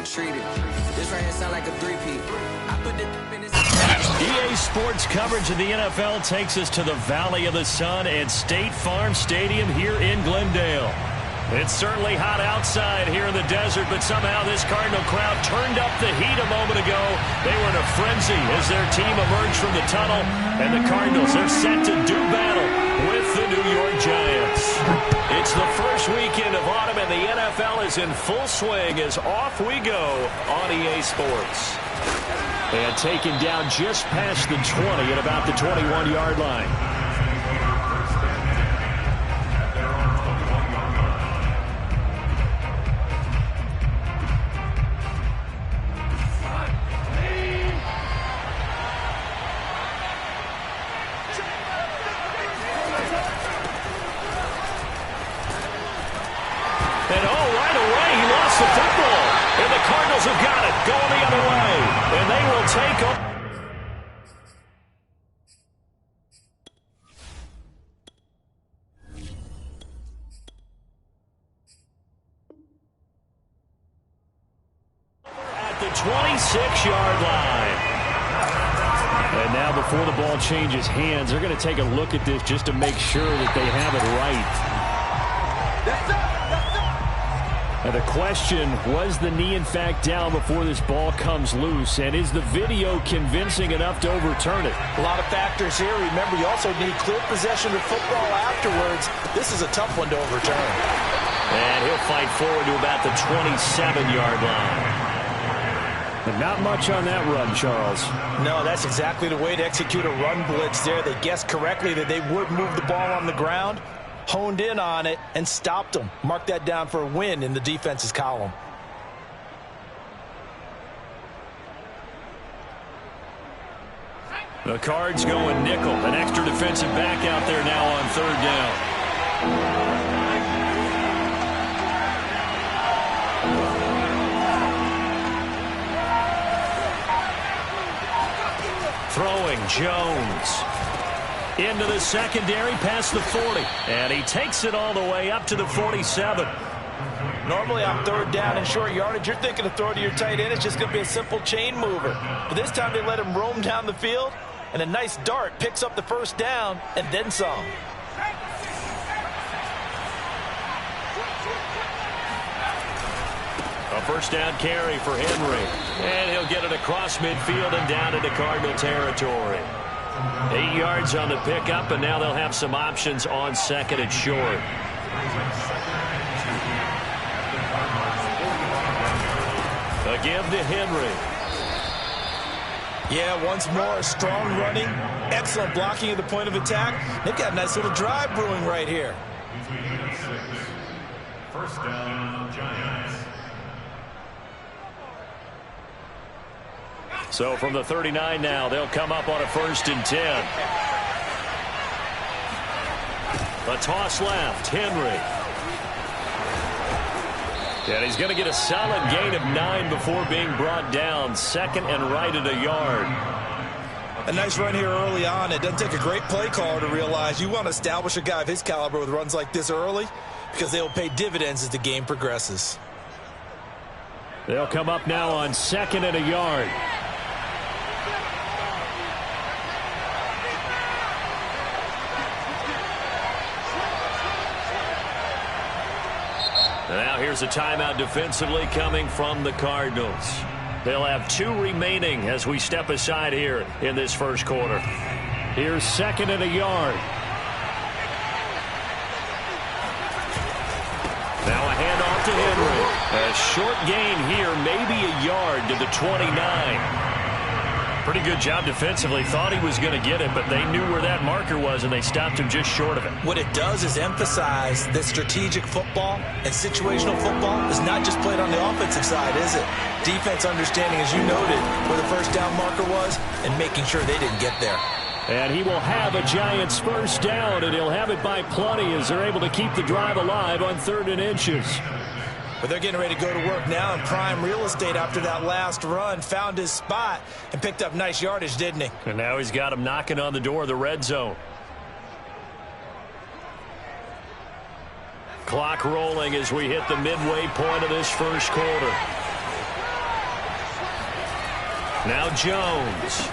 retreated. This right here sound like a three-peat. I put the in this. EA Sports coverage of the NFL takes us to the Valley of the Sun at State Farm Stadium here in Glendale. It's certainly hot outside here in the desert, but somehow this Cardinal crowd turned up the heat a moment ago. They were in a frenzy as their team emerged from the tunnel, and the Cardinals are set to do battle with the New York Giants. It's the first weekend of autumn, and the NFL is in full swing as off we go on EA Sports. And taken down just past the 20 at about the 21-yard line. And right away, he lost the football. And the Cardinals have got it, going the other way. And they will take up. At the 26-yard line. And now before the ball changes hands, they're going to take a look at this just to make sure that they have it right. And the question, was the knee in fact down before this ball comes loose? And is the video convincing enough to overturn it? A lot of factors here. Remember, you also need clear possession of football afterwards. This is a tough one to overturn. And he'll fight forward to about the 27-yard line. But not much on that run, Charles. No, that's exactly the way to execute a run blitz there. They guessed correctly that they would move the ball on the ground, honed in on it, and stopped them. Mark that down for a win in the defense's column. The Cards going nickel. An extra defensive back out there now on third down. Throwing Jones. Into the secondary, past the 40. And he takes it all the way up to the 47. Normally on third down and short yardage, you're thinking of throw to your tight end. It's just going to be a simple chain mover. But this time they let him roam down the field, and a nice dart picks up the first down and then some. A first down carry for Henry. And he'll get it across midfield and down into Cardinal territory. 8 yards on the pickup, and now they'll have some options on second and short. A give to Henry. Yeah, once more, strong running, excellent blocking at the point of attack. They've got a nice little drive brewing right here. First down, Giants. So from the 39 now, they'll come up on a 1st and 10. A toss left, Henry. And he's going to get a solid gain of 9 before being brought down. Second and right at a yard. A nice run here early on. It doesn't take a great play caller to realize you want to establish a guy of his caliber with runs like this early, because they will pay dividends as the game progresses. They'll come up now on 2nd and a yard. Now here's a timeout defensively coming from the Cardinals. They'll have 2 remaining as we step aside here in this first quarter. Here's 2nd and a yard. Now a handoff to Henry. A short gain here, maybe a yard to the 29. Pretty good job defensively. Thought he was going to get it, but they knew where that marker was, and they stopped him just short of it. What it does is emphasize that strategic football and situational football is not just played on the offensive side, is it? Defense understanding, as you noted, where the first down marker was and making sure they didn't get there. And he will have a Giants first down, and he'll have it by plenty as they're able to keep the drive alive on 3rd and inches. But they're getting ready to go to work now in prime real estate after that last run. Found his spot and picked up nice yardage, didn't he? And now he's got him knocking on the door of the red zone. Clock rolling as we hit the midway point of this first quarter. Now Jones.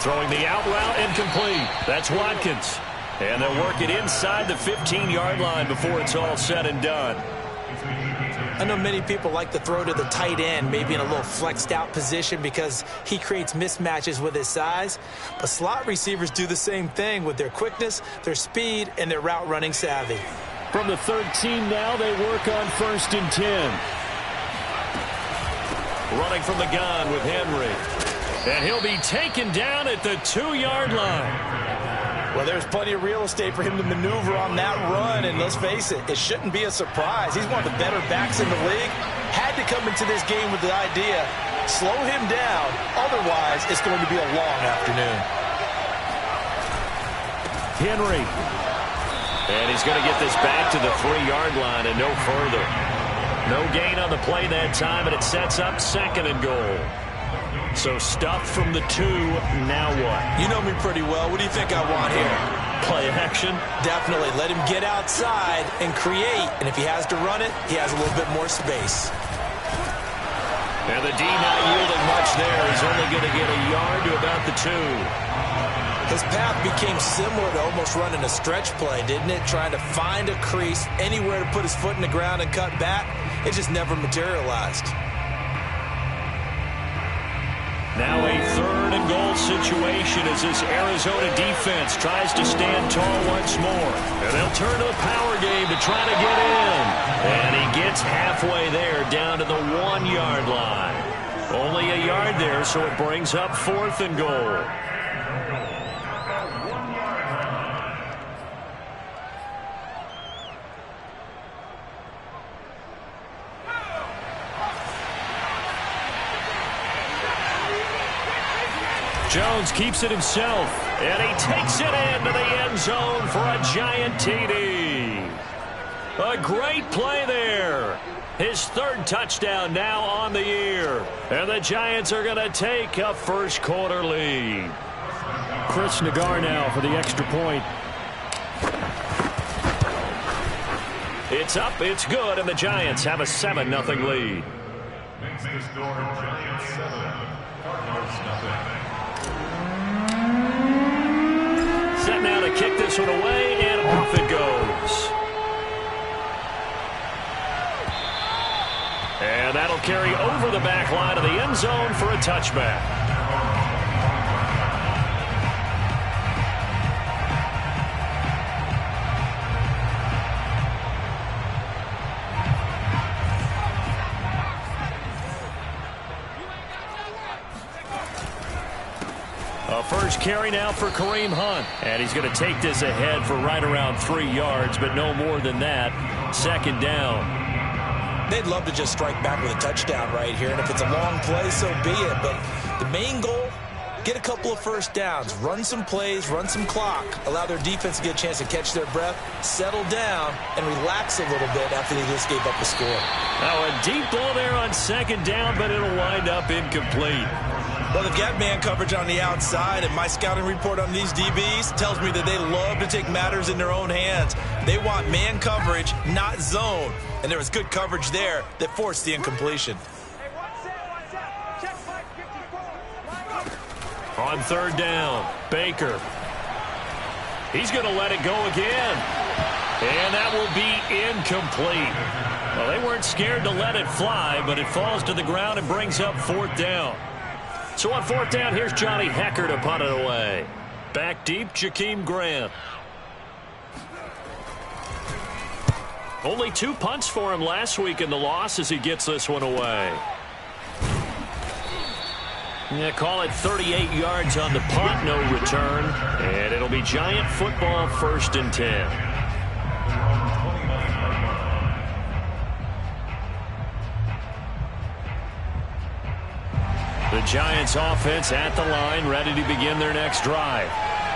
Throwing the out route incomplete. That's Watkins. And they'll work it inside the 15-yard line before it's all said and done. I know many people like to throw to the tight end, maybe in a little flexed out position because he creates mismatches with his size. But slot receivers do the same thing with their quickness, their speed, and their route running savvy. From the 13 now, they work on 1st and 10. Running from the gun with Henry. And he'll be taken down at the 2-yard line. Well, there's plenty of real estate for him to maneuver on that run, and let's face it, it shouldn't be a surprise. He's one of the better backs in the league. Had to come into this game with the idea, slow him down, otherwise it's going to be a long afternoon. Henry. And he's going to get this back to the 3-yard line and no further. No gain on the play that time, and it sets up 2nd and goal. So stuffed from the 2, now what? You know me pretty well. What do you think I want here? Play action? Definitely. Let him get outside and create. And if he has to run it, he has a little bit more space. And the D not yielding much there. He's only going to get a yard to about the 2. His path became similar to almost running a stretch play, didn't it? Trying to find a crease, anywhere to put his foot in the ground and cut back. It just never materialized. Now a 3rd and goal situation as this Arizona defense tries to stand tall once more. And they'll turn to the power game to try to get in. And he gets halfway there down to the 1-yard line. Only a yard there, so it brings up 4th and goal. Jones keeps it himself, and he takes it into the end zone for a giant TD. A great play there. His 3rd touchdown now on the year. And the Giants are going to take a first-quarter lead. Chris Nagar now for the extra point. It's up, it's good, and the Giants have a 7-0 lead. Makes the score Giants 7, Cardinals nothing. Set now to kick this one away, and off it goes. And that'll carry over the back line of the end zone for a touchback. First carry now for Kareem Hunt. And he's going to take this ahead for right around 3 yards, but no more than that. 2nd down. They'd love to just strike back with a touchdown right here, and if it's a long play, so be it. But the main goal, get a couple of first downs, run some plays, run some clock, allow their defense to get a chance to catch their breath, settle down, and relax a little bit after they just gave up the score. Now a deep ball there on 2nd down, but it'll wind up incomplete. Well, they've got man coverage on the outside, and my scouting report on these DBs tells me that they love to take matters in their own hands. They want man coverage, not zone. And there was good coverage there that forced the incompletion. On 3rd down, Baker. He's going to let it go again. And that will be incomplete. Well, they weren't scared to let it fly, but it falls to the ground and brings up 4th down. So on 4th down, here's Johnny Hecker to punt it away. Back deep, Jakeem Grant. Only 2 punts for him last week in the loss as he gets this one away. Yeah, call it 38 yards on the punt, no return. And it'll be Giant football 1st and 10. The Giants offense at the line, ready to begin their next drive.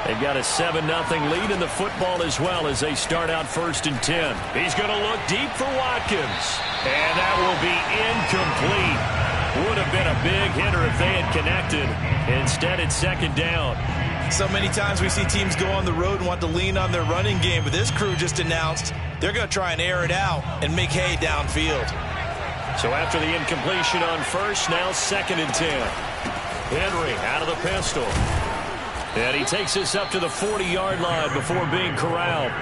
They've got a 7-0 lead in the football as well as they start out 1st and 10. He's going to look deep for Watkins. And that will be incomplete. Would have been a big hitter if they had connected. Instead, it's 2nd down. So many times we see teams go on the road and want to lean on their running game, but this crew just announced they're going to try and air it out and make hay downfield. So after the incompletion on 1st, now 2nd and 10. Henry out of the pistol. And he takes this up to the 40-yard line before being corralled.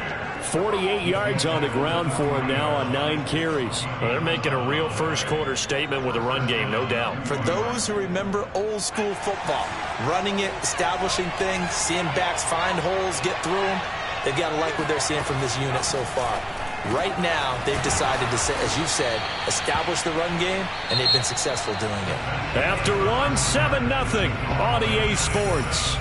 48 yards on the ground for him now on 9 carries. Well, they're making a real first-quarter statement with a run game, no doubt. For those who remember old-school football, running it, establishing things, seeing backs find holes, get through them, they've got to like what they're seeing from this unit so far. Right now, they've decided to, as you said, establish the run game, and they've been successful doing it. After 7-0 on EA Sports.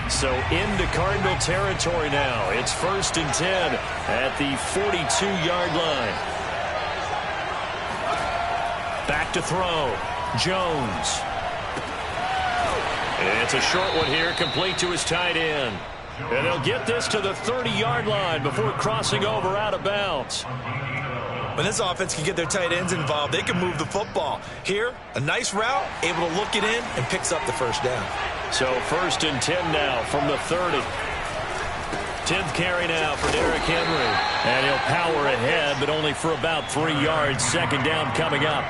So into Cardinal territory now. It's 1st and 10 at the 42-yard line. Back to throw. Jones. It's a short one here, complete to his tight end. And they'll get this to the 30-yard line before crossing over out of bounds. When this offense can get their tight ends involved, they can move the football. Here, a nice route, able to look it in, and picks up the first down. So 1st and 10 now from the 30. 10th carry now for Derrick Henry. And he'll power ahead, but only for about 3 yards. 2nd down coming up.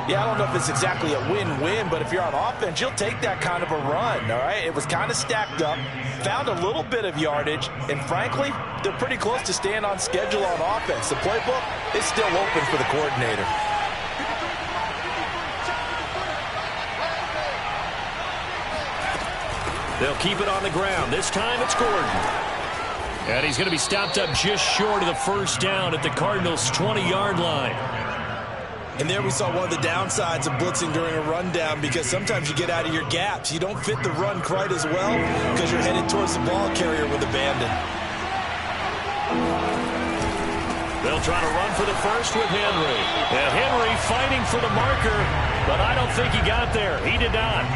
Yeah, I don't know if it's exactly a win-win, but if you're on offense, you'll take that kind of a run, all right? It was kind of stacked up, found a little bit of yardage, and frankly, they're pretty close to staying on schedule on offense. The playbook is still open for the coordinator. They'll keep it on the ground. This time it's Gordon. And he's going to be stopped up just short of the first down at the Cardinals' 20-yard line. And there we saw one of the downsides of blitzing during a rundown, because sometimes you get out of your gaps. You don't fit the run quite as well because you're headed towards the ball carrier with abandon. They'll try to run for the first with Henry. And Henry fighting for the marker, but I don't think he got there. He did not.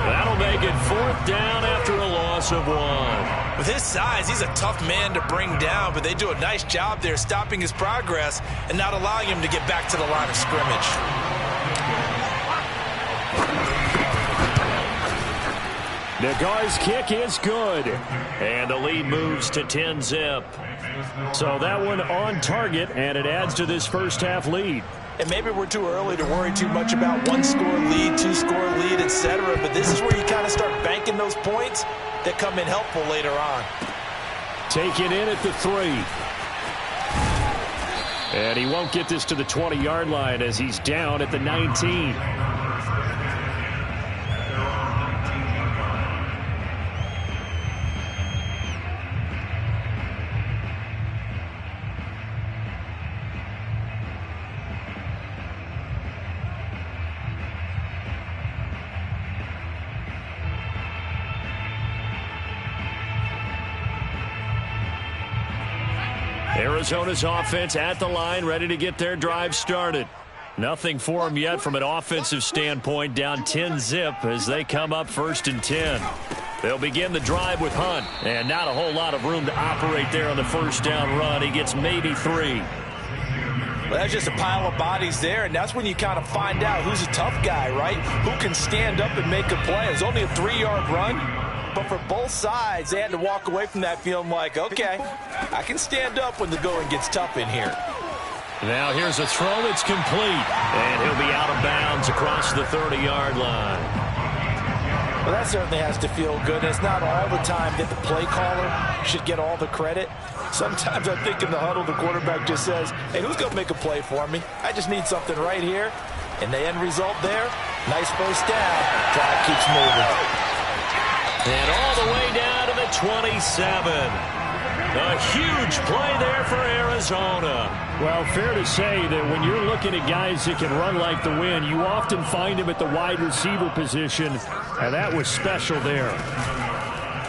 That'll make it 4th down after a loss of 1. With his size, he's a tough man to bring down, but they do a nice job there stopping his progress and not allowing him to get back to the line of scrimmage. Nagar's kick is good. And the lead moves to 10-0. So that one on target, and it adds to this first half lead. And maybe we're too early to worry too much about 1-score lead, 2-score lead, etc. But this is where you kind of start banking those points that come in helpful later on. Taken in at the 3. And he won't get this to the 20-yard line as he's down at the 19. Arizona's offense at the line, ready to get their drive started. Nothing for them yet from an offensive standpoint, down 10-0 as they come up 1st and 10. They'll begin the drive with Hunt, and not a whole lot of room to operate there on the first down run. He gets maybe 3. Well, that's just a pile of bodies there, and that's when you kind of find out who's a tough guy, right? Who can stand up and make a play. It's only a 3-yard run. But for both sides, they had to walk away from that feeling like, okay, I can stand up when the going gets tough in here. Now here's a throw that's complete. And he'll be out of bounds across the 30-yard line. Well, that certainly has to feel good. It's not all the time that the play caller should get all the credit. Sometimes I think in the huddle, the quarterback just says, hey, who's going to make a play for me? I just need something right here. And the end result there, nice first down. Drive keeps moving. And all the way down to the 27. A huge play there for Arizona. Well, fair to say that when you're looking at guys that can run like the wind, you often find them at the wide receiver position, and that was special there.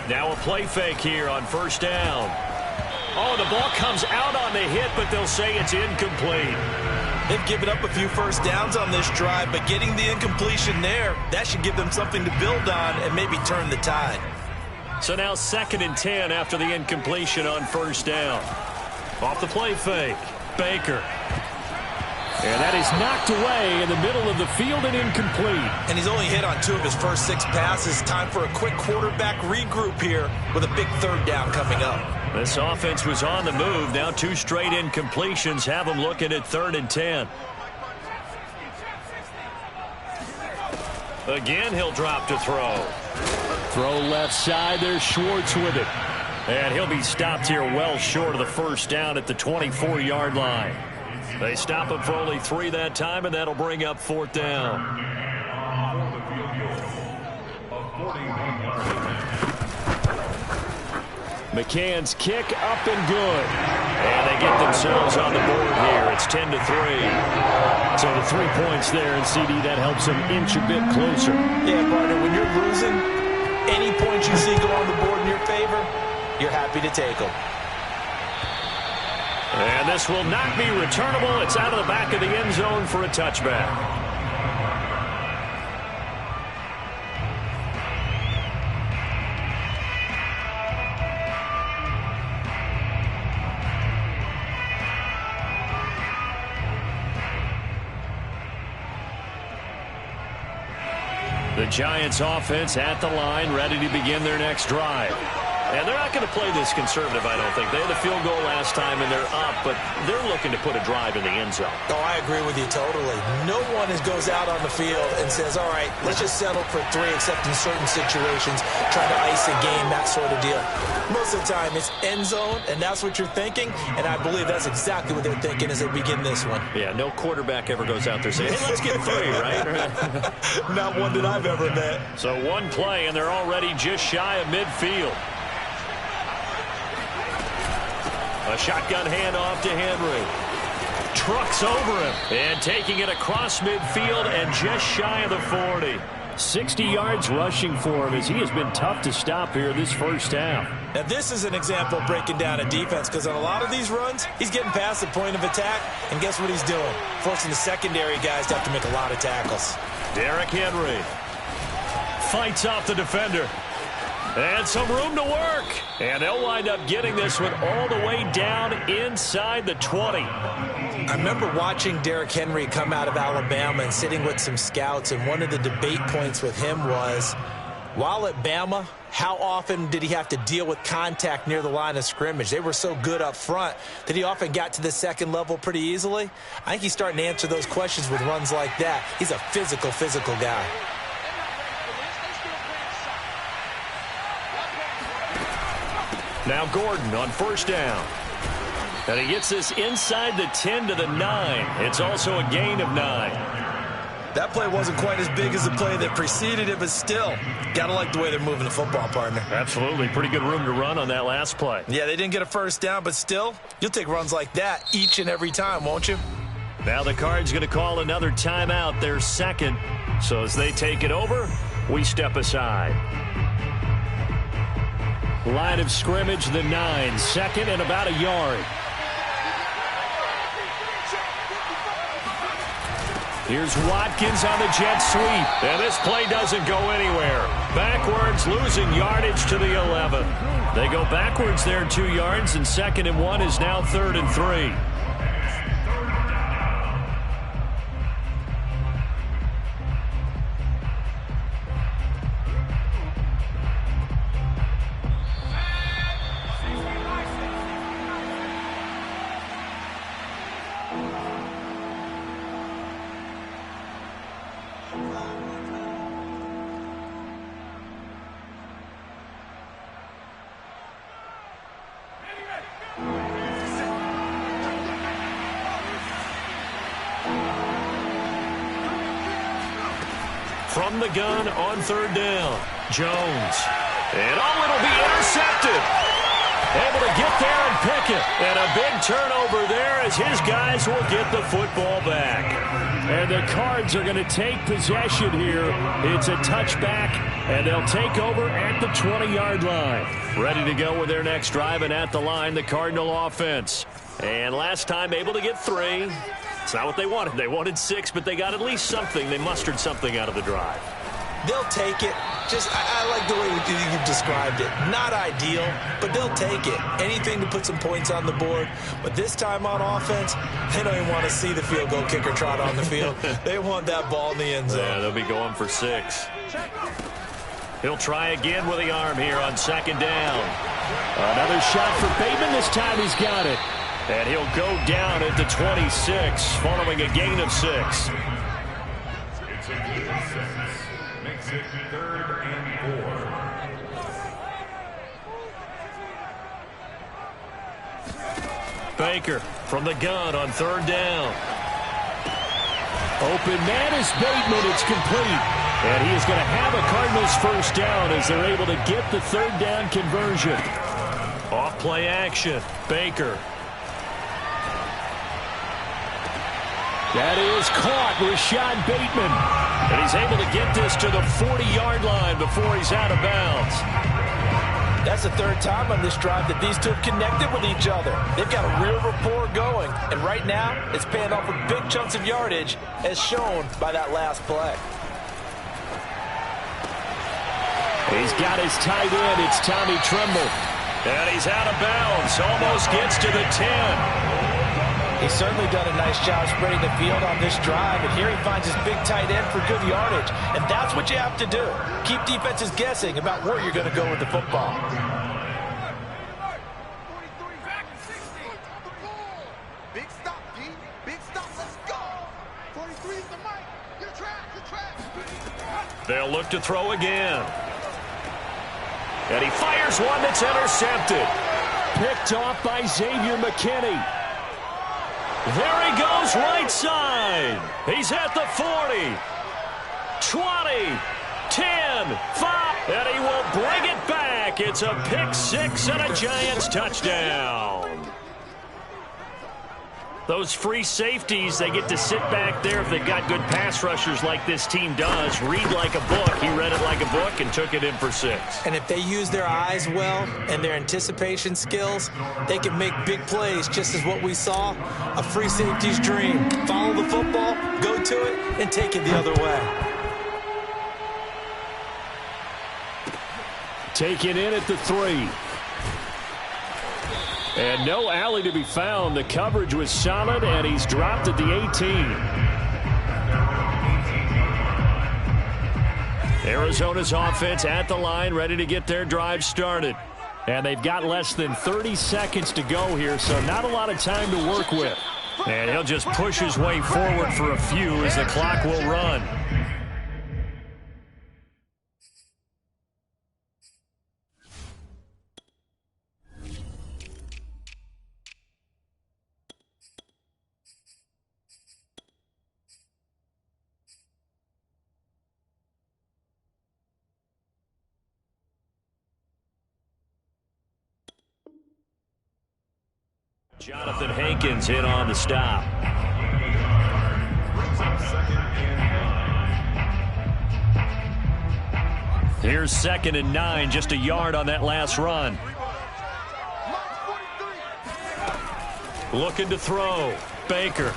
Now a play fake here on first down. Oh, the ball comes out on the hit, but they'll say it's incomplete. They've given up a few first downs on this drive, but getting the incompletion there, that should give them something to build on and maybe turn the tide. So now 2nd and 10 after the incompletion on first down. Off the play fake, Baker. And that is knocked away in the middle of the field and incomplete. And he's only hit on 2 of his first 6 passes. Time for a quick quarterback regroup here with a big 3rd down coming up. This offense was on the move. Now 2 straight incompletions have them looking at 3rd and 10. Again, he'll drop to throw. Throw left side. There's Schwartz with it. And he'll be stopped here well short of the first down at the 24-yard line. They stop him for only 3 that time, and that'll bring up 4th down. McCann's kick up and good. And they get themselves on the board here. It's 10-3. So the 3 points there, and CD, that helps them inch a bit closer. Yeah, partner, when you're losing, any points you see go on the board in your favor, you're happy to take them. And this will not be returnable. It's out of the back of the end zone for a touchback. The Giants offense at the line, ready to begin their next drive. And they're not going to play this conservative, I don't think. They had a field goal last time, and they're up, but they're looking to put a drive in the end zone. Oh, I agree with you totally. No one goes out on the field and says, all right, let's just settle for 3, except in certain situations, trying to ice a game, that sort of deal. Most of the time, it's end zone, and that's what you're thinking, and I believe that's exactly what they're thinking as they begin this one. Yeah, no quarterback ever goes out there saying, hey, let's get 3, right? Not one that I've ever met. So 1 play, and they're already just shy of midfield. A shotgun handoff to Henry. Trucks over him. And taking it across midfield and just shy of the 40. 60 yards rushing for him as he has been tough to stop here this first half. Now, this is an example of breaking down a defense, because on a lot of these runs, he's getting past the point of attack, and guess what he's doing? Forcing the secondary guys to have to make a lot of tackles. Derrick Henry fights off the defender. And some room to work. And they'll wind up getting this one all the way down inside the 20. I remember watching Derrick Henry come out of Alabama and sitting with some scouts, and one of the debate points with him was, while at Bama, how often did he have to deal with contact near the line of scrimmage? They were so good up front that he often got to the second level pretty easily. I think he's starting to answer those questions with runs like that. He's a physical guy. Now Gordon on first down. And he gets this inside the 10 to the 9. It's also a gain of 9. That play wasn't quite as big as the play that preceded it, but still, gotta like the way they're moving the football, partner. Absolutely. Pretty good room to run on that last play. Yeah, they didn't get a first down, but still, you'll take runs like that each and every time, won't you? Now the Cards going to call another timeout, their second. So as they take it over, we step aside. Line of scrimmage, the 9. Second and about a yard. Here's Watkins on the jet sweep. And this play doesn't go anywhere. Backwards, losing yardage to the 11. They go backwards there 2 yards, and 2nd and 1 is now 3rd and 3. From the gun on 3rd down, Jones. And it'll be intercepted. Able to get there and pick it. And a big turnover there as his guys will get the football back. And the Cards are going to take possession here. It's a touchback, and they'll take over at the 20-yard line. Ready to go with their next drive, and at the line, the Cardinal offense. And last time able to get 3. It's not what they wanted. They wanted 6, but they got at least something. They mustered something out of the drive. They'll take it. I like the way you described it. Not ideal, but they'll take it. Anything to put some points on the board. But this time on offense, they don't even want to see the field goal kicker trot on the field. They want that ball in the end zone. Yeah, they'll be going for 6. He'll try again with the arm here on 2nd down. Another shot for Bateman. This time he's got it. And he'll go down at the 26 following a gain of 6. It's a good 6. Makes it 3rd and 4. Baker from the gun on 3rd down. Open man is Bateman. It's complete. And he is going to have a Cardinals first down as they're able to get the 3rd down conversion. Off play action. Baker. That is caught. Rashad Bateman. And he's able to get this to the 40-yard line before he's out of bounds. That's the 3rd time on this drive that these two have connected with each other. They've got a real rapport going. And right now, it's paying off with big chunks of yardage, as shown by that last play. He's got his tight end. It's Tommy Tremble. And he's out of bounds. Almost gets to the 10. He's certainly done a nice job spreading the field on this drive, and here he finds his big tight end for good yardage. And that's what you have to do. Keep defenses guessing about where you're going to go with the football. Big stop, D. Big stop. Let's go. 43 is the mic. You're trash. You're trash. They'll look to throw again. And he fires one that's intercepted. Picked off by Xavier McKinney. There he goes, right side. He's at the 40, 20, 10, 5, and he will bring it back. It's a pick 6 and a Giants touchdown. Those free safeties, they get to sit back there if they've got good pass rushers like this team does. Read like a book. He read it like a book and took it in for 6. And if they use their eyes well and their anticipation skills, they can make big plays, just as what we saw. A free safety's dream. Follow the football, go to it, and take it the other way. Taken in at the 3. And no alley to be found. The coverage was solid, and he's dropped at the 18. Arizona's offense at the line, ready to get their drive started. And they've got less than 30 seconds to go here, so not a lot of time to work with. And he'll just push his way forward for a few as the clock will run. Jonathan Hankins in on the stop. Here's 2nd and 9, just a yard on that last run. Looking to throw. Baker.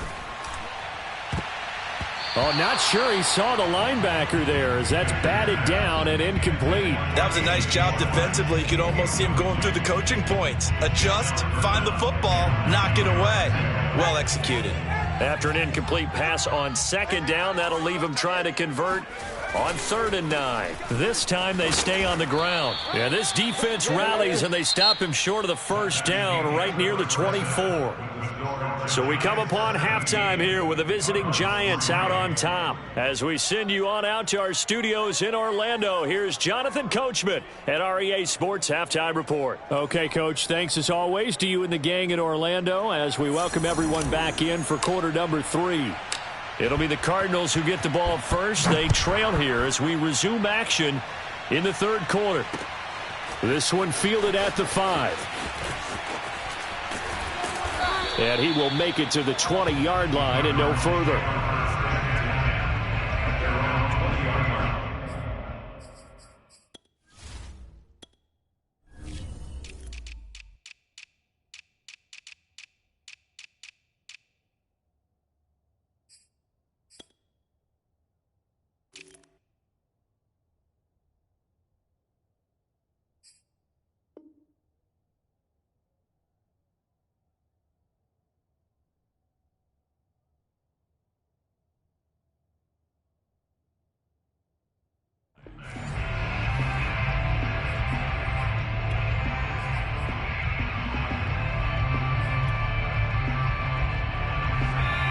Oh, not sure he saw the linebacker there as that's batted down and incomplete. That was a nice job defensively. You could almost see him going through the coaching points. Adjust, find the football, knock it away. Well executed. After an incomplete pass on 2nd down, that'll leave him trying to convert on 3rd and 9. This time they stay on the ground. Yeah, this defense rallies and they stop him short of the first down right near the 24. So we come upon halftime here with the visiting Giants out on top. As we send you on out to our studios in Orlando, here's Jonathan Coachman at REA Sports Halftime Report. Okay, Coach, thanks as always to you and the gang in Orlando as we welcome everyone back in for quarter number 3. It'll be the Cardinals who get the ball first. They trail here as we resume action in the 3rd quarter. This one fielded at the 5. And he will make it to the 20-yard line and no further.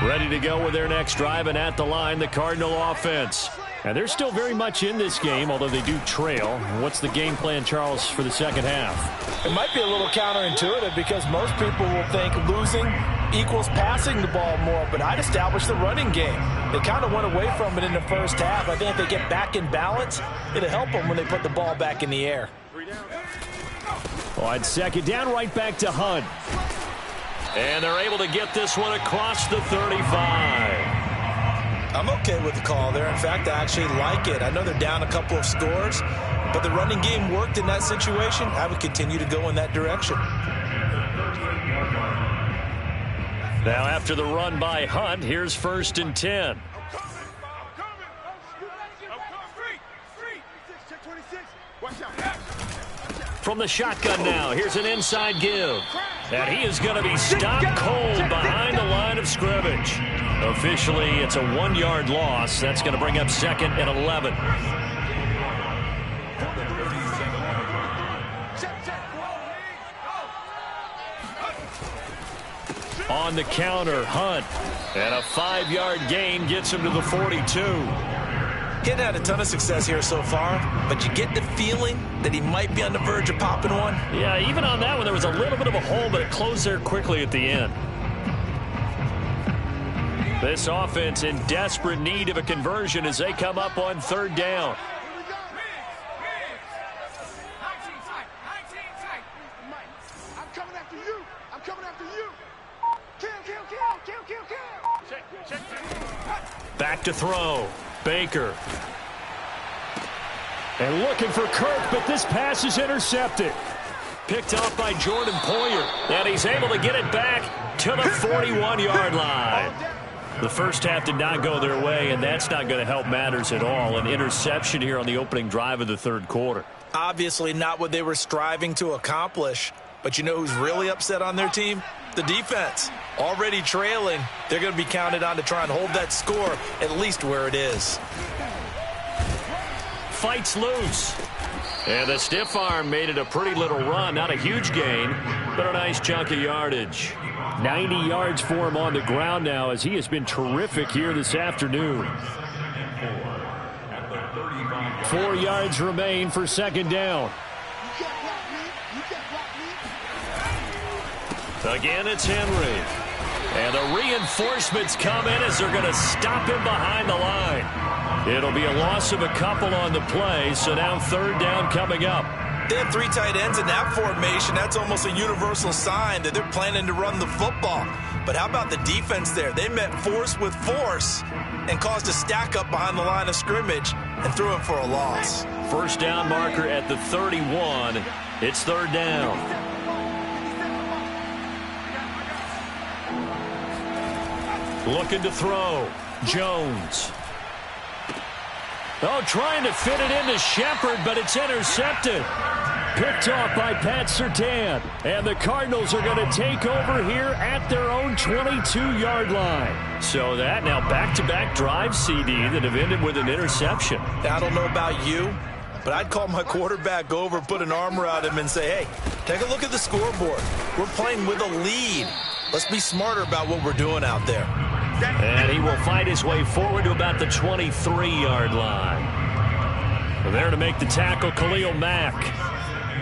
Ready to go with their next drive, and at the line, the Cardinal offense. And they're still very much in this game, although they do trail. What's the game plan, Charles, for the second half? It might be a little counterintuitive because most people will think losing equals passing the ball more, but I'd establish the running game. They kind of went away from it in the first half. I think if they get back in balance, it'll help them when they put the ball back in the air. On second down, right back to Hunt. And they're able to get this one across the 35. I'm okay with the call there. In fact, I actually like it. I know they're down a couple of scores, but the running game worked in that situation. I would continue to go in that direction. Now after the run by Hunt, here's 1st and 10. From the shotgun now, here's an inside give. And he is going to be stopped cold behind the line of scrimmage. Officially, it's a 1-yard loss. That's going to bring up 2nd and 11. On the counter, Hunt. And a 5-yard gain gets him to the 42. He hadn't had a ton of success here so far, but you get the feeling that he might be on the verge of popping one. Yeah, even on that one, there was a little bit of a hole, but it closed there quickly at the end. This offense in desperate need of a conversion as they come up on 3rd down. I'm coming after you. I'm coming after you. Kill. Back to throw. Baker. And looking for Kirk, but this pass is intercepted. Picked off by Jordan Poyer. And he's able to get it back to the 41-yard line. The first half did not go their way, and that's not going to help matters at all. An interception here on the opening drive of the 3rd quarter. Obviously not what they were striving to accomplish. But you know who's really upset on their team? The defense. Already trailing, they're going to be counted on to try and hold that score at least where it is. Fights loose. And the stiff arm made it a pretty little run. Not a huge gain, but a nice chunk of yardage. 90 yards for him on the ground now as he has been terrific here this afternoon. 4 yards remain for 2nd down. Again, it's Henry. And the reinforcements come in as they're going to stop him behind the line. It'll be a loss of a couple on the play, so now 3rd down coming up. They have 3 tight ends in that formation. That's almost a universal sign that they're planning to run the football. But how about the defense there? They met force with force and caused a stack up behind the line of scrimmage and threw him for a loss. 1st down marker at the 31. It's 3rd down. Looking to throw. Jones. Oh, trying to fit it into Shepard, but it's intercepted. Picked off by Pat Surtain. And the Cardinals are going to take over here at their own 22-yard line. So that now back-to-back drive, CD, that have ended with an interception. I don't know about you, but I'd call my quarterback over, put an arm around him, and say, hey, take a look at the scoreboard. We're playing with a lead. Let's be smarter about what we're doing out there. And he will fight his way forward to about the 23-yard line. There to make the tackle, Khalil Mack.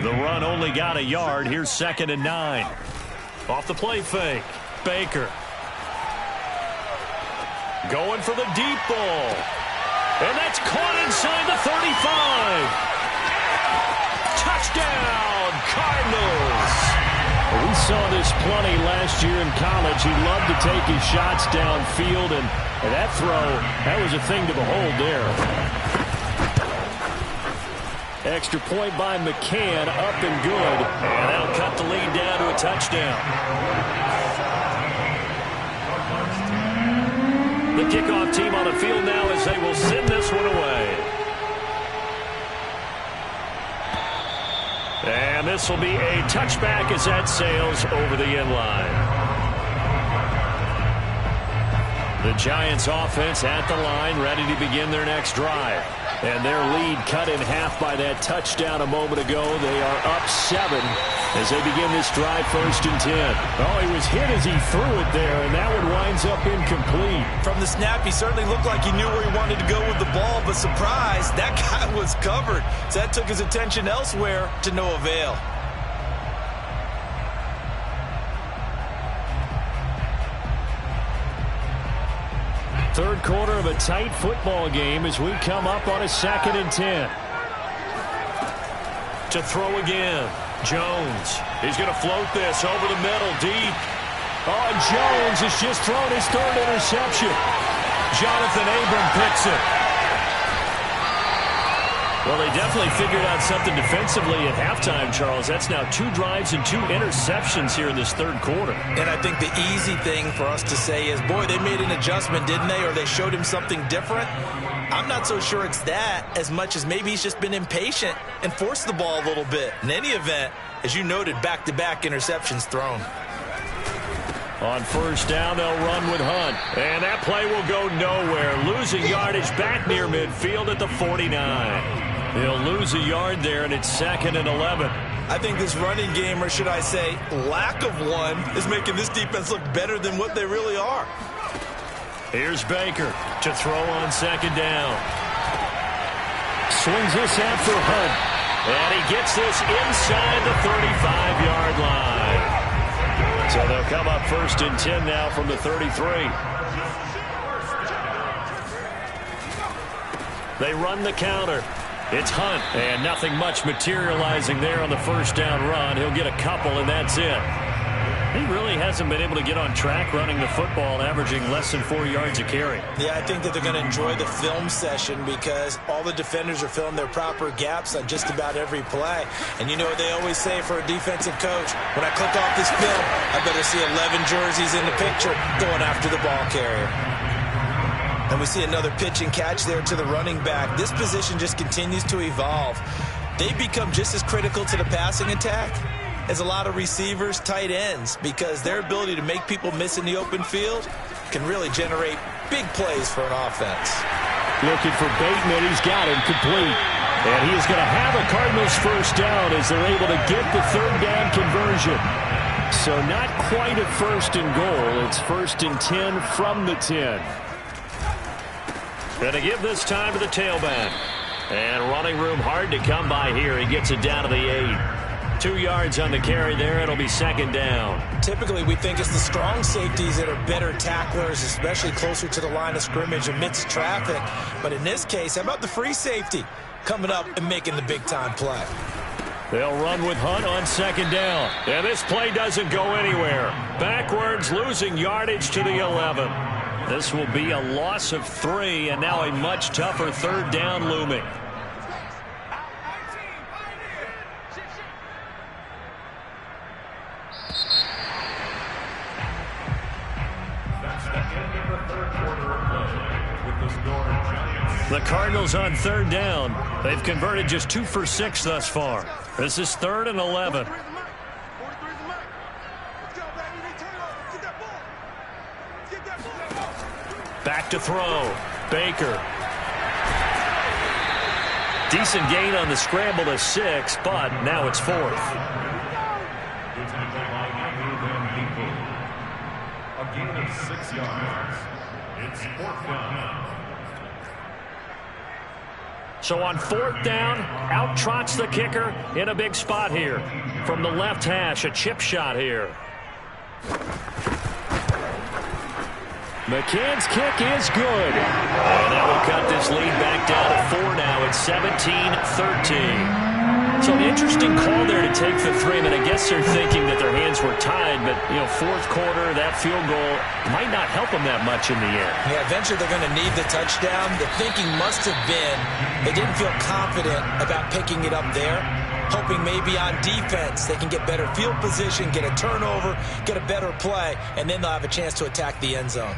The run only got a yard. Here's 2nd and 9. Off the play fake. Baker. Going for the deep ball. And that's caught inside the 35. Touchdown, Cardinals. We saw this plenty last year in college. He loved to take his shots downfield, and that throw, that was a thing to behold there. Extra point by McCann, up and good, and that'll cut the lead down to a touchdown. The kickoff team on the field now as they will send this one away. And this will be a touchback as that sails over the end line. The Giants offense at the line, ready to begin their next drive. And their lead cut in half by that touchdown a moment ago. They are up 7 as they begin this drive, 1st and 10. Oh, he was hit as he threw it there, and that one winds up incomplete. From the snap, he certainly looked like he knew where he wanted to go with the ball, but surprise, that guy was covered. So that took his attention elsewhere to no avail. Third quarter of a tight football game as we come up on a 2nd and 10. To throw again. Jones. He's going to float this over the middle, deep. Oh, and Jones has just thrown his 3rd interception. Jonathan Abram picks it. Well, they definitely figured out something defensively at halftime, Charles. That's now 2 drives and 2 interceptions here in this 3rd quarter. And I think the easy thing for us to say is, boy, they made an adjustment, didn't they? Or they showed him something different. I'm not so sure it's that as much as maybe he's just been impatient and forced the ball a little bit. In any event, as you noted, back-to-back interceptions thrown. On 1st down, they'll run with Hunt. And that play will go nowhere. Losing yardage back near midfield at the 49. He'll lose a yard there, and it's 2nd and 11. I think this running game, or should I say lack of one, is making this defense look better than what they really are. Here's Baker to throw on 2nd down. Swings this out for Hunt. And he gets this inside the 35-yard line. So they'll come up 1st and 10 now from the 33. They run the counter. It's Hunt, and nothing much materializing there on the 1st down run. He'll get a couple, and that's it. He really hasn't been able to get on track running the football, averaging less than 4 yards a carry. Yeah, I think that they're going to enjoy the film session because all the defenders are filling their proper gaps on just about every play. And you know what they always say for a defensive coach? When I click off this film, I better see 11 jerseys in the picture going after the ball carrier. And we see another pitch and catch there to the running back. This position just continues to evolve. They become just as critical to the passing attack as a lot of receivers, tight ends, because their ability to make people miss in the open field can really generate big plays for an offense. Looking for Bateman. He's got him complete. And he is going to have a Cardinals 1st down as they're able to get the 3rd down conversion. So not quite a 1st and goal. It's 1st and 10 from the 10. Going to give this time to the tailback. And running room hard to come by here. He gets it down to the 8. 2 yards on the carry there. It'll be 2nd down. Typically, we think it's the strong safeties that are better tacklers, especially closer to the line of scrimmage amidst traffic. But in this case, how about the free safety coming up and making the big-time play? They'll run with Hunt on 2nd down. And this play doesn't go anywhere. Backwards, losing yardage to the 11. This will be a loss of 3, and now a much tougher 3rd down looming. The Cardinals on 3rd down. They've converted just 2 for 6 thus far. This is 3rd and 11. Back to throw. Baker. Decent gain on the scramble to 6, but now it's 4th. A gain of 6 yards. It's 4th down. So on 4th down, out trots the kicker in a big spot here. From the left hash, a chip shot here. McCann's kick is good. And that will cut this lead back down to 4 now. It's 17-13. So an interesting call there to take the 3. I mean, I guess they're thinking that their hands were tied, but, you know, 4th quarter, that field goal might not help them that much in the end. Yeah, eventually they're going to need the touchdown. The thinking must have been they didn't feel confident about picking it up there, hoping maybe on defense they can get better field position, get a turnover, get a better play, and then they'll have a chance to attack the end zone.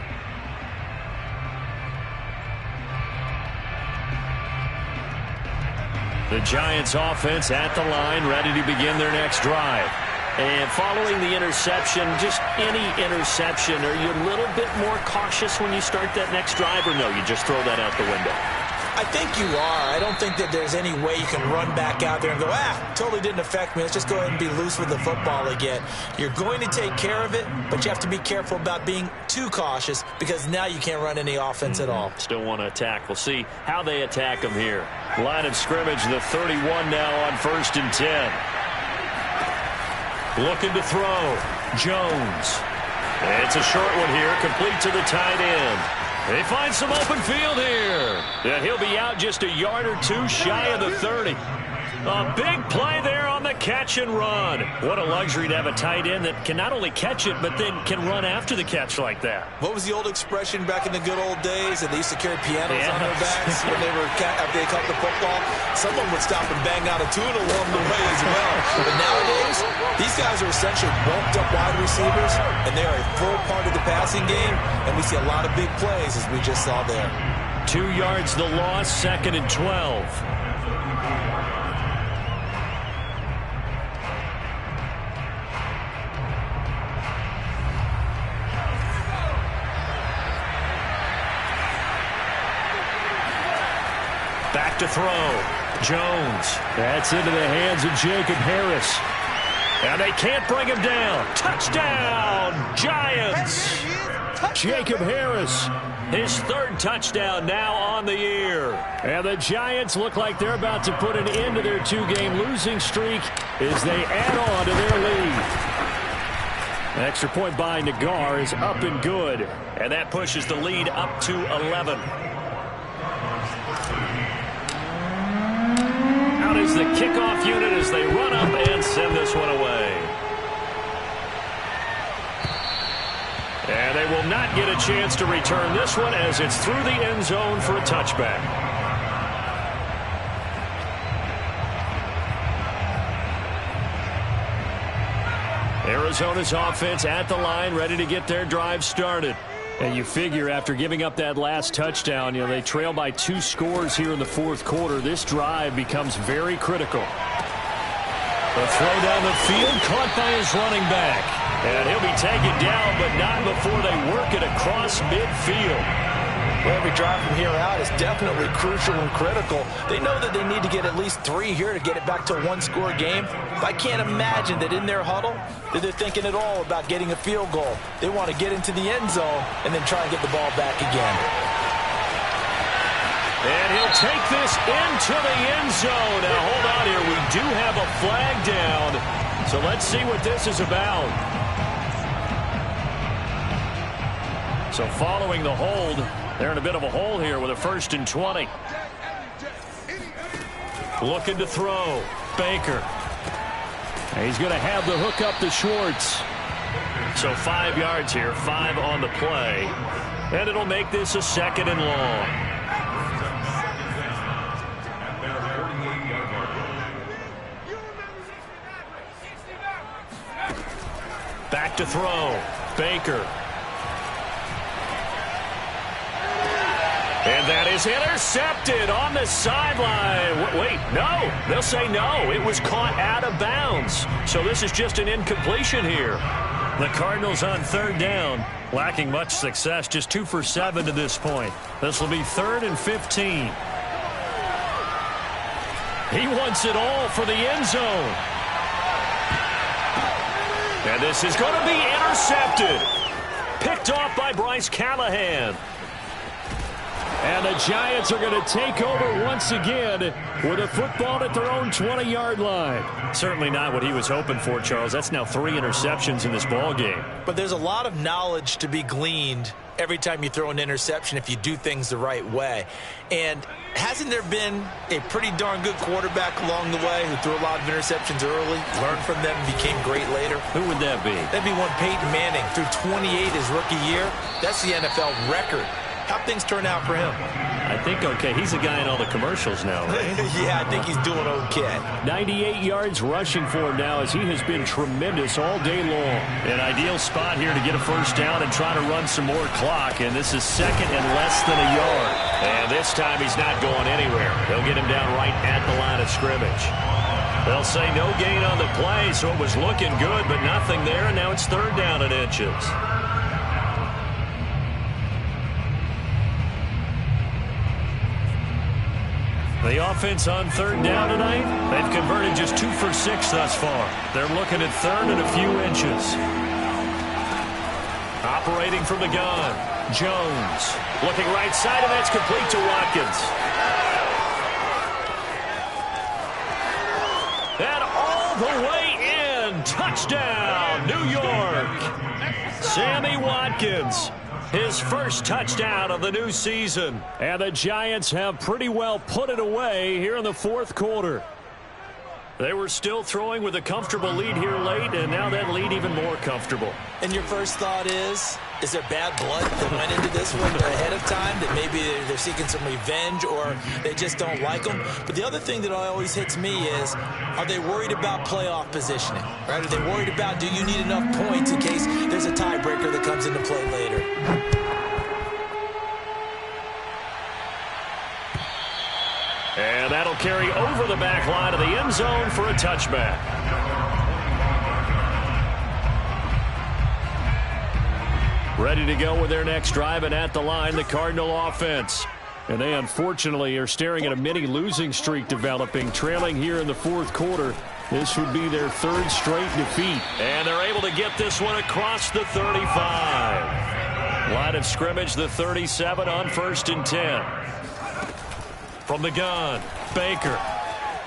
The Giants offense at the line, ready to begin their next drive. And following the interception, just any interception, are you a little bit more cautious when you start that next drive, or no, you just throw that out the window? I think you are. I don't think that there's any way you can run back out there and go, totally didn't affect me. Let's just go ahead and be loose with the football again. You're going to take care of it, but you have to be careful about being too cautious because now you can't run any offense at all. Still want to attack. We'll see how they attack them here. Line of scrimmage, the 31 now on 1st and 10. Looking to throw. Jones. It's a short one here, complete to the tight end. They find some open field here. And he'll be out just a yard or two shy of the 30. A big play there on the catch and run. What a luxury to have a tight end that can not only catch it, but then can run after the catch like that. What was the old expression back in the good old days? That they used to carry pianos on their backs when they were after they caught the football. Someone would stop and bang out a tune along the way as well. But nowadays, these guys are essentially bulked up wide receivers, and they are a full part of the passing game, and we see a lot of big plays as we just saw there. 2 yards the loss, 2nd and 12. Back to throw. Jones. That's into the hands of Jacob Harris. And they can't bring him down. Touchdown, Giants. Jacob Harris, his 3rd touchdown now on the year. And the Giants look like they're about to put an end to their 2-game losing streak as they add on to their lead. An extra point by Nagar is up and good. And that pushes the lead up to 11. Out is the kickoff unit as they run up and send this one away. And they will not get a chance to return this one as it's through the end zone for a touchback. Arizona's offense at the line, ready to get their drive started. And you figure after giving up that last touchdown, they trail by 2 scores here in the 4th quarter. This drive becomes very critical. The throw down the field, caught by his running back. And he'll be taken down, but not before they work it across midfield. Well, every drive from here out is definitely crucial and critical. They know that they need to get at least 3 here to get it back to a 1-score game. But I can't imagine that in their huddle that they're thinking at all about getting a field goal. They want to get into the end zone and then try and get the ball back again. And he'll take this into the end zone. Now, hold on here. We do have a flag down. So let's see what this is about. So following the hold, they're in a bit of a hole here with a 1st and 20. Looking to throw. Baker. He's going to have the hook up to Schwartz. So 5 yards here, 5 on the play. And it'll make this a 2nd and long. Back to throw. Baker. And that is intercepted on the sideline. Wait, no. They'll say no. It was caught out of bounds. So this is just an incompletion here. The Cardinals on 3rd down, lacking much success, just 2 for 7 to this point. This will be 3rd and 15. He wants it all for the end zone. And this is going to be intercepted. Picked off by Bryce Callahan. And the Giants are going to take over once again with a football at their own 20-yard line. Certainly not what he was hoping for, Charles. That's now 3 interceptions in this ball game. But there's a lot of knowledge to be gleaned every time you throw an interception if you do things the right way. And hasn't there been a pretty darn good quarterback along the way who threw a lot of interceptions early, learned from them, and became great later? Who would that be? That'd be one Peyton Manning. Threw 28 his rookie year. That's the NFL record. How'd things turn out for him? I think okay. He's a guy in all the commercials now, right? Yeah, I think he's doing okay. 98 yards rushing for him now as he has been tremendous all day long. An ideal spot here to get a 1st down and try to run some more clock. And this is 2nd and less than a yard. And this time he's not going anywhere. They'll get him down right at the line of scrimmage. They'll say no gain on the play, so it was looking good, but nothing there. And now it's 3rd down and inches. The offense on third down tonight, they've converted just 2 for 6 thus far. They're looking at third and a few inches. Operating from the gun, Jones. Looking right side, and that's complete to Watkins. And all the way in. Touchdown, New York. Sammy Watkins. His first touchdown of the new season. And the Giants have pretty well put it away here in the fourth quarter. They were still throwing with a comfortable lead here late, and now that lead even more comfortable. And your first thought is there bad blood that went into this one ahead of time, that maybe they're seeking some revenge or they just don't like them? But the other thing that always hits me is, are they worried about playoff positioning? Right? Are they worried about, do you need enough points in case there's a tiebreaker that comes into play later? And that'll carry over the back line of the end zone for a touchback. Ready to go with their next drive, and at the line, the Cardinal offense. And they unfortunately are staring at a mini losing streak developing, trailing here in the fourth quarter. This would be their third straight defeat. And they're able to get this one across the 35. Line of scrimmage, the 37 on 1st and 10. From the gun, Baker.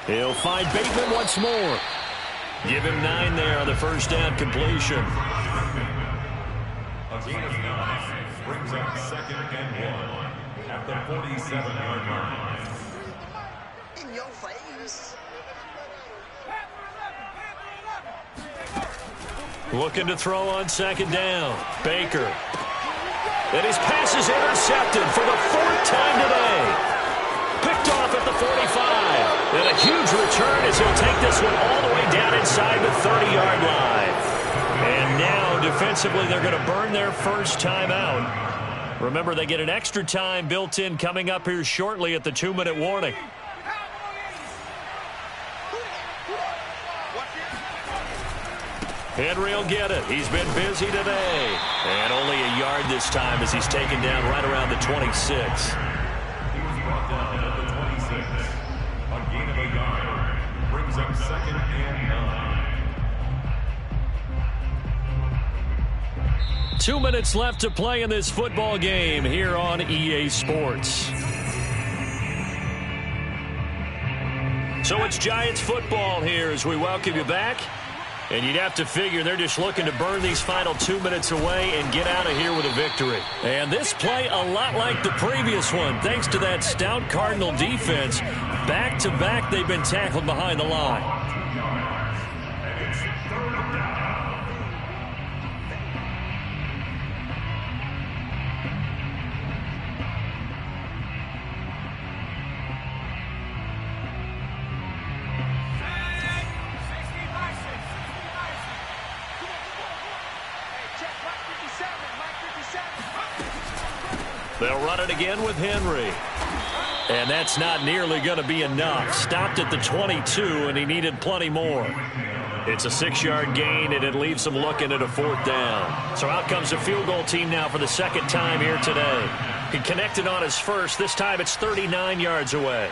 He'll find Bateman once more. Give him 9 there on the first down completion. A gain of 9 brings up 2nd and 1 at the 47-yard line. In your face. Looking to throw on 2nd down. Baker. And his pass is intercepted for the 4th time today. Picked off at the 45. And a huge return as he'll take this one all the way down inside the 30-yard line. And now, defensively, they're going to burn their first timeout. Remember, they get an extra time built in coming up here shortly at the 2-minute warning. Henry will get it. He's been busy today. And only a yard this time as he's taken down right around the 26. Brought down at the 26. A gain of a yard brings up 2nd and 9. 2 minutes left to play in this football game here on EA Sports. So it's Giants football here as we welcome you back. And you'd have to figure they're just looking to burn these final 2 minutes away and get out of here with a victory. And this play a lot like the previous one, thanks to that stout Cardinal defense. Back-to-back, they've been tackled behind the line. They'll run it again with Henry. And that's not nearly going to be enough. Stopped at the 22, and he needed plenty more. It's a 6-yard gain, and it leaves them looking at a 4th down. So out comes the field goal team now for the 2nd time here today. He connected on his first. This time it's 39 yards away.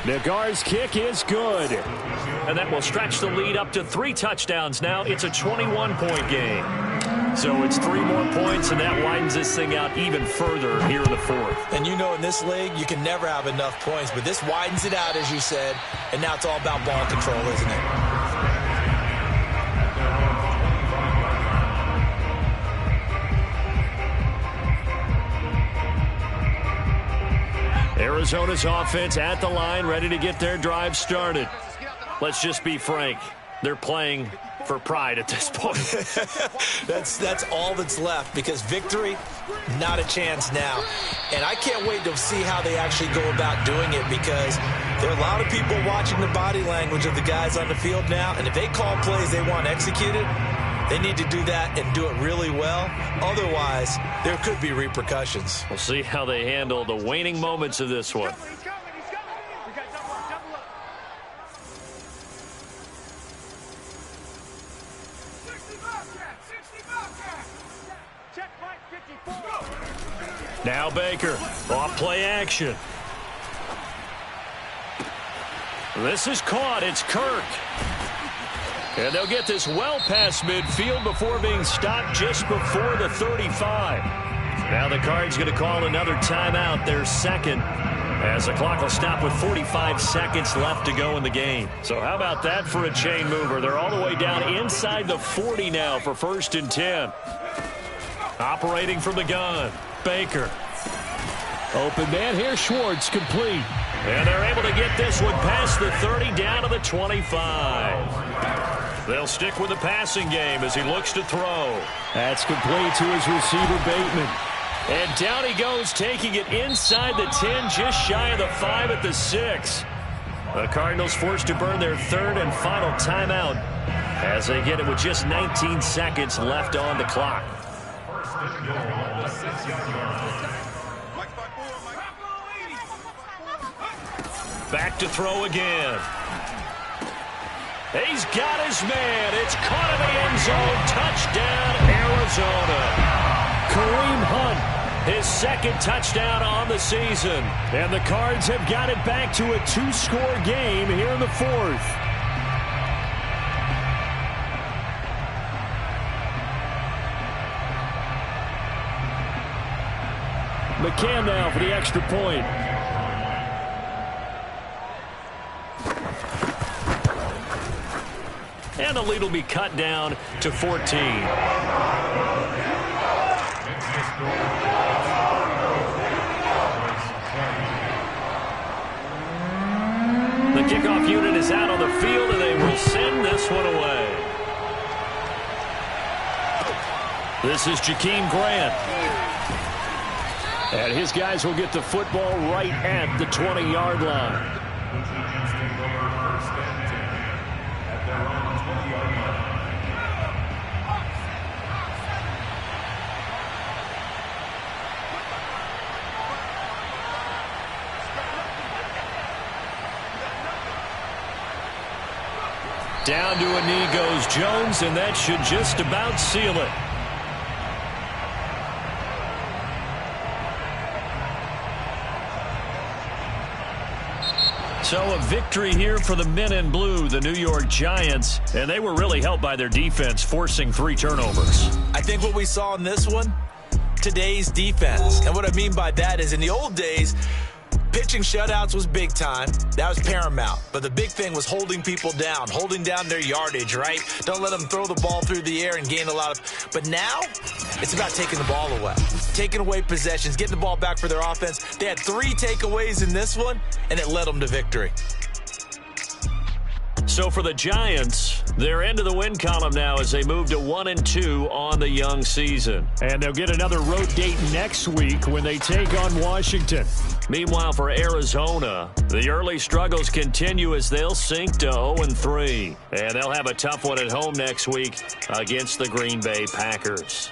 Nagar's kick is good. And that will stretch the lead up to 3 touchdowns now. It's a 21-point game. So it's 3 more points, and that widens this thing out even further here in the 4th. And you know in this league, you can never have enough points, but this widens it out, as you said, and now it's all about ball control, isn't it? Arizona's offense at the line, ready to get their drive started. Let's just be frank. They're playing for pride at this point. That's all that's left, because victory, not a chance now. And I can't wait to see how they actually go about doing it, because there are a lot of people watching the body language of the guys on the field now, and if they call plays they want executed, they need to do that and do it really well. Otherwise, there could be repercussions. We'll see how they handle the waning moments of this one. Now Baker, off play action. This is caught. It's Kirk. And they'll get this well past midfield before being stopped just before the 35. Now the Cards going to call another timeout, their second, as the clock will stop with 45 seconds left to go in the game. So how about that for a chain mover? They're all the way down inside the 40 now for 1st and 10. Operating from the gun, Baker. Open man here, Schwartz, complete. And they're able to get this one past the 30 down to the 25. They'll stick with the passing game as he looks to throw. That's complete to his receiver, Bateman. And down he goes, taking it inside the 10, just shy of the 5 at the 6. The Cardinals forced to burn their 3rd and final timeout as they get it with just 19 seconds left on the clock. Back to throw again. He's got his man. It's caught in the end zone. Touchdown, Arizona. Kareem Hunt, his 2nd touchdown on the season. And the Cards have got it back to a 2-score game here in the 4th. McCann now for the extra point. And the lead will be cut down to 14. The kickoff unit is out on the field, and they will send this one away. This is Jakeem Grant. And his guys will get the football right at the 20-yard line. Down to a knee goes Jones, and that should just about seal it. So a victory here for the men in blue, the New York Giants, and they were really helped by their defense, forcing 3 turnovers. I think what we saw in this one, today's defense. And what I mean by that is in the old days, pitching shutouts was big time. That was paramount. But the big thing was holding people down, holding down their yardage, right? Don't let them throw the ball through the air and gain a lot of... But now, it's about taking the ball away. Taking away possessions, getting the ball back for their offense. They had 3 takeaways in this one, and it led them to victory. So for the Giants, they're into the win column now as they move to 1-2 on the young season. And they'll get another road date next week when they take on Washington. Meanwhile, for Arizona, the early struggles continue as they'll sink to 0-3. And they'll have a tough one at home next week against the Green Bay Packers.